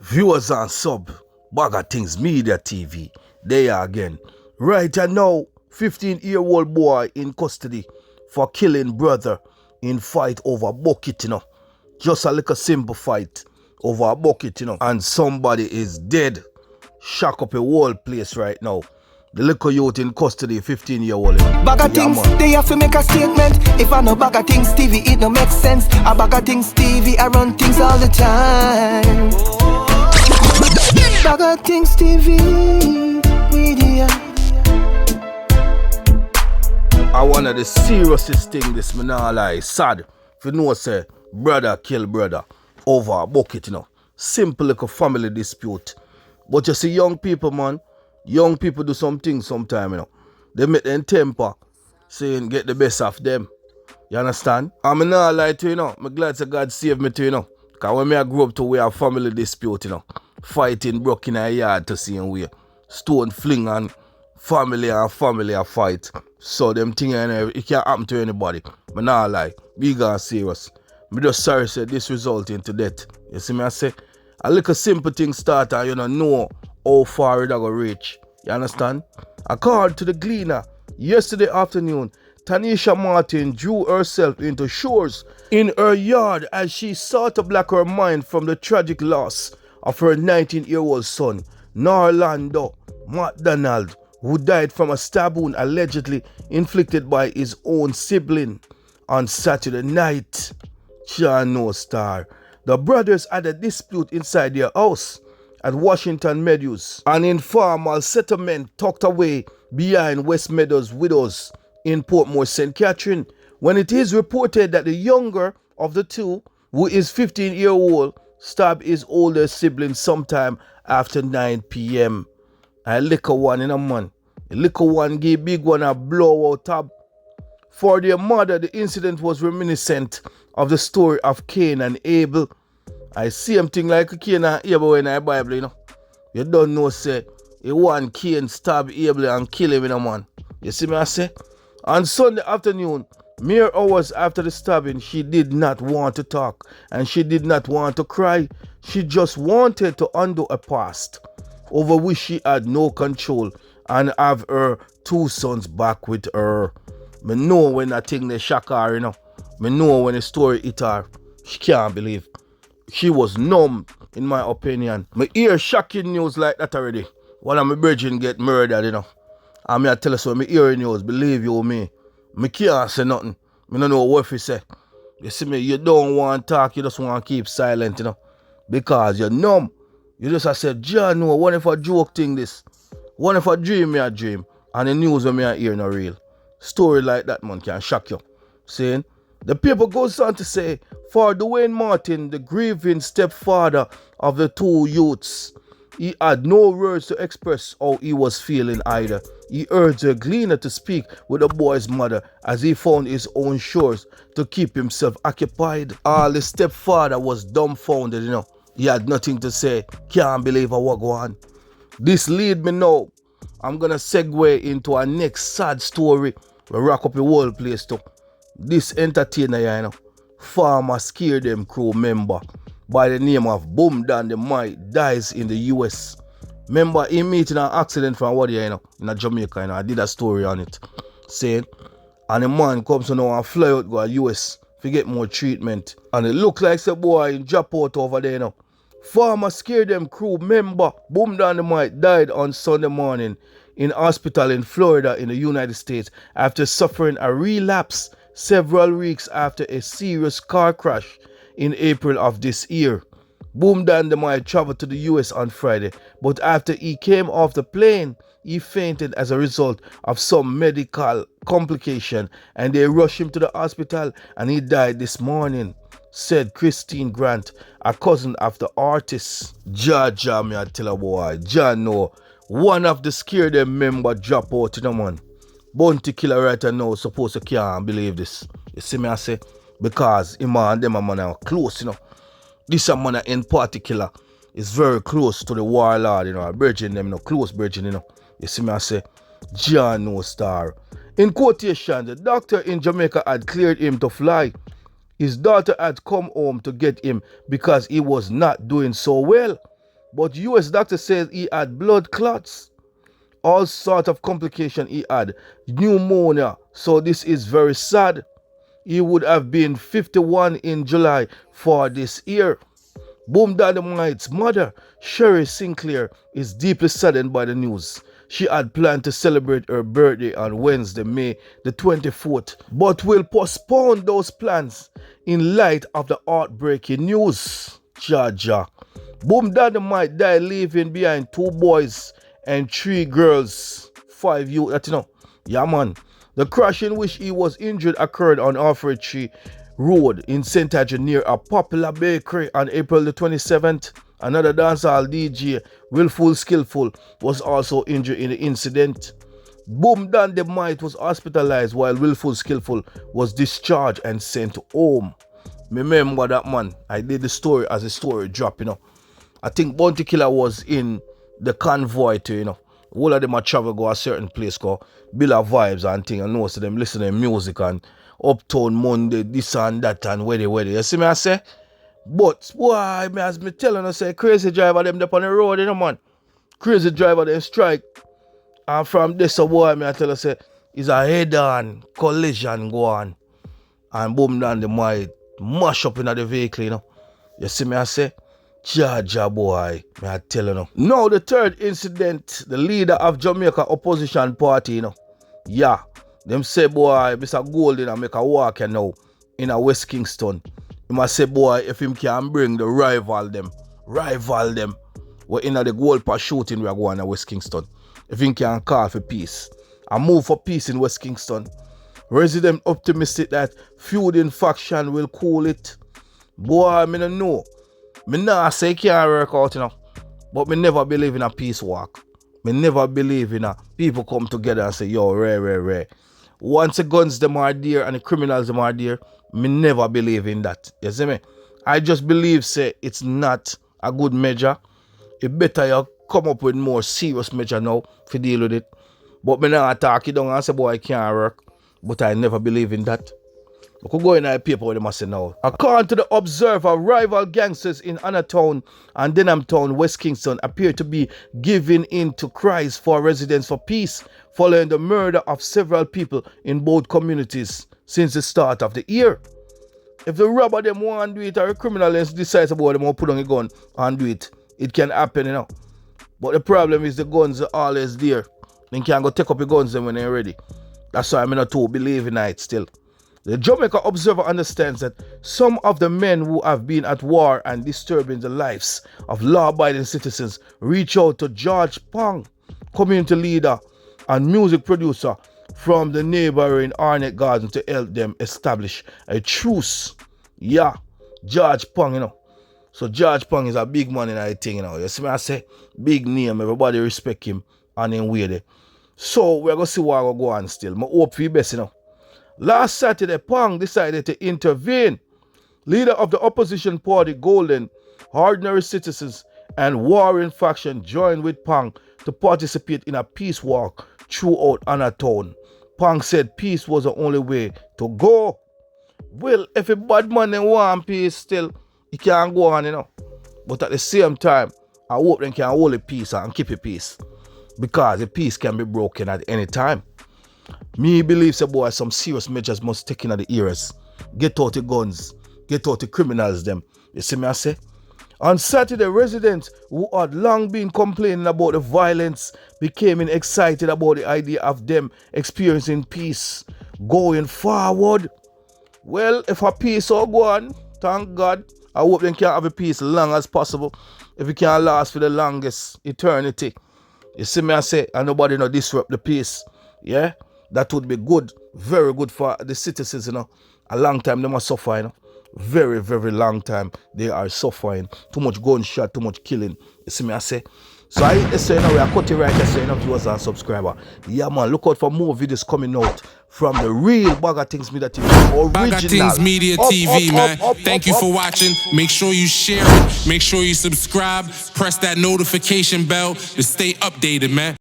Viewers and sub, BaggaThingz Media TV, there again. Right now, 15-year-old boy in custody for killing brother in fight over bucket, Just a little simple fight over a bucket, And somebody is dead. Shock up a whole place right now. The little youth in custody, 15-year-old. BaggaThingz, they have to make a statement. If I know BaggaThingz TV, it no make sense. A BaggaThingz TV, I run things all the time. BaggaThingz TV Media. I one of the seriousest thing this me nah lie. Sad. If you know say brother kill brother over a bucket, Simple like a family dispute. But you see young people, man. Young people do something sometime, They make them temper, saying get the best of them. You understand? I'm not lie to you, I'm glad that God saved me too, Because when I grew up to where a family dispute, Fighting broke in a yard to see way. Stone fling and family a fight. So them things, it can't happen to anybody. But not lie. Big and serious. Me just sorry say this result into death. You see me I say? A little simple thing start and know how far it go reach. You understand? According to the Gleaner, yesterday afternoon, Tanisha Martin drew herself into shores in her yard as she sought to block her mind from the tragic loss of her 19-year-old son, Norlando McDonald, who died from a stab wound allegedly inflicted by his own sibling on Saturday night. No star. The brothers had a dispute inside their house at Washington Meadows, an informal settlement tucked away behind West Meadows Widows in Portmore, St. Catherine, when it is reported that the younger of the two, who is 15-year-old, stabbed his older sibling sometime after 9 p.m. A little one in a man. The little one gave big one a blowout tab. For their mother, the incident was reminiscent of the story of Cain and Abel. I see him thing like Cain and Abel in the Bible, You don't know, say, a one Cain stab Abel and kill him, man. You see me, I say? On Sunday afternoon, mere hours after the stabbing, she did not want to talk and she did not want to cry. She just wanted to undo a past over which she had no control and have her two sons back with her. Me know when that thing they shock her, Me know when the story hit her. She can't believe. She was numb, in my opinion. Me hear shocking news like that already. One of my brethren get murdered, And me I tell us when me hear news, believe you me. Me can't say nothing. Me don't know what he say. You see me, you don't want to talk, you just want to keep silent, Because you're numb. You just said, John, no, what if I joke thing this? What if I dream me a dream? And the news when me I hear no real. Story like that, man, can shock you. Saying, the paper goes on to say, for Dwayne Martin, the grieving stepfather of the two youths, he had no words to express how he was feeling either. He urged the Gleaner to speak with the boy's mother as he found his own chores to keep himself occupied. All the stepfather was dumbfounded, He had nothing to say. Can't believe what go on. This lead me now. I'm going to segue into our next sad story. We rock up the whole place too. This entertainer, former Scare Them crew member by the name of Dandimite dies in the US. Remember, he meet in an accident from what in Jamaica, I did a story on it. Saying, and the man comes to now and fly out go to US to get more treatment. And it look like the boy in drop out over there, Former Scare Them crew member Dandimite died on Sunday morning in hospital in Florida in the United States after suffering a relapse several weeks after a serious car crash in April of this year. Dandimite traveled to the US on Friday, but after he came off the plane, he fainted as a result of some medical complication and they rushed him to the hospital and he died this morning, said Christine Grant, a cousin of the artist. Jaja, me I tell a boy, John know, one of the Scare Them member drop out, man. Bounty killer right now supposed to can't believe this. You see me I say? Because him and them man are close, This man in particular is very close to the warlord, a bridging them, close bridging, You see me I say? John no star. In quotation, the doctor in Jamaica had cleared him to fly. His daughter had come home to get him because he was not doing so well. But US doctor says he had blood clots, all sort of complication he had, pneumonia. So this is very sad. He would have been 51 in July for this year. Boom Dynamite's mother, Sherry Sinclair, is deeply saddened by the news. She had planned to celebrate her birthday on Wednesday, May the 24th, but will postpone those plans in light of the heartbreaking news. Jaja. Boom Dynamite died leaving behind 2 boys and 3 girls. 5 youth, that you know. Yeah, man. The crash in which he was injured occurred on Alfred Tree Road in St. Andrew near a popular bakery on April the 27th. Another dancehall DJ, Willful Skillful, was also injured in the incident. Boom Dandimite was hospitalized while Willful Skillful was discharged and sent home. Remember that, man. I did the story as a story drop, you know. I think Bounty Killer was in the convoy too, you know. All of them a travel go a certain place called Billa Vibes and thing, and most of them listen to music and Uptown Monday, this and that and where. You see me I say? But boy, me as me telling you, say crazy driver them up on the road, you know, man. Crazy driver them strike. And from this boy, me I tell you, say is a head-on collision go on. And boom down the might mash up in the vehicle, you know. You see me I say? Jaja boy, me I tell you now. Now the third incident, the leader of Jamaica opposition party, you know. Yeah, them say boy, Mr. Golden and make a walk now in a West Kingston. He must say boy, if him can bring the rival them, we're in the goal per shooting we are going to West Kingston. If him can call for peace and move for peace in West Kingston. Resident optimistic that feuding faction will cool it. Boy, me don't know. Me nah say it can't work out, you know. But me never believe in a peace walk. Me never believe in a people come together and say, yo, rare. Once the guns them are there and the criminals them are there, me never believe in that. You see me? I just believe, say, it's not a good measure. It better you come up with more serious measure now to deal with it. But me not attack it down and say, boy, it can't work. But I never believe in that. I could go in a paper what they must say now. According to the Observer, rival gangsters in Anatown and Denhamtown, West Kingston, appear to be giving in to cries for residents for peace following the murder of several people in both communities since the start of the year. If the robber them want to do it or a criminal decides about them want to put on a gun and do it, it can happen, you know. But the problem is the guns are always there. They can't go take up the guns when they're ready. That's why I'm not too believe in it still. The Jamaica Observer understands that some of the men who have been at war and disturbing the lives of law-abiding citizens reach out to George Pong, community leader and music producer from the neighboring Arnett Garden, to help them establish a truce. Yeah, George Pong, you know. So George Pong is a big man in that thing, you know. You see me I say? Big name, everybody respect him and in way there. So we're going to see what will go on still. I hope for the best, you know. Last Saturday, Pong decided to intervene. Leader of the opposition party, Golden, ordinary citizens, and warring faction joined with Pong to participate in a peace walk throughout Anatown. Pong said peace was the only way to go. Well, if a bad man then want peace still, he can't go on, you know. But at the same time, I hope they can hold the peace and keep the peace. Because the peace can be broken at any time. Me believe, say boy, some serious measures must take in at the ears. Get out the guns. Get out the criminals them. You see me I say? On Saturday, residents who had long been complaining about the violence became excited about the idea of them experiencing peace going forward. Well, if a peace all go on, thank God. I hope they can have a peace long as possible. If it can last for the longest eternity. You see me I say? And nobody no disrupt the peace. Yeah? That would be good. Very good for the citizens, you know. A long time they must suffer, you know. Very, very long time they are suffering. Too much gunshot, too much killing. You see me I say? So I say now we are cutting right here, saying up viewers and subscriber. Yeah man, look out for more videos coming out from the real BaggaThingz Media TV. BaggaThingz Media TV, man. Thank you for watching. Make sure you share it. Make sure you subscribe. Press that notification bell to stay updated, man.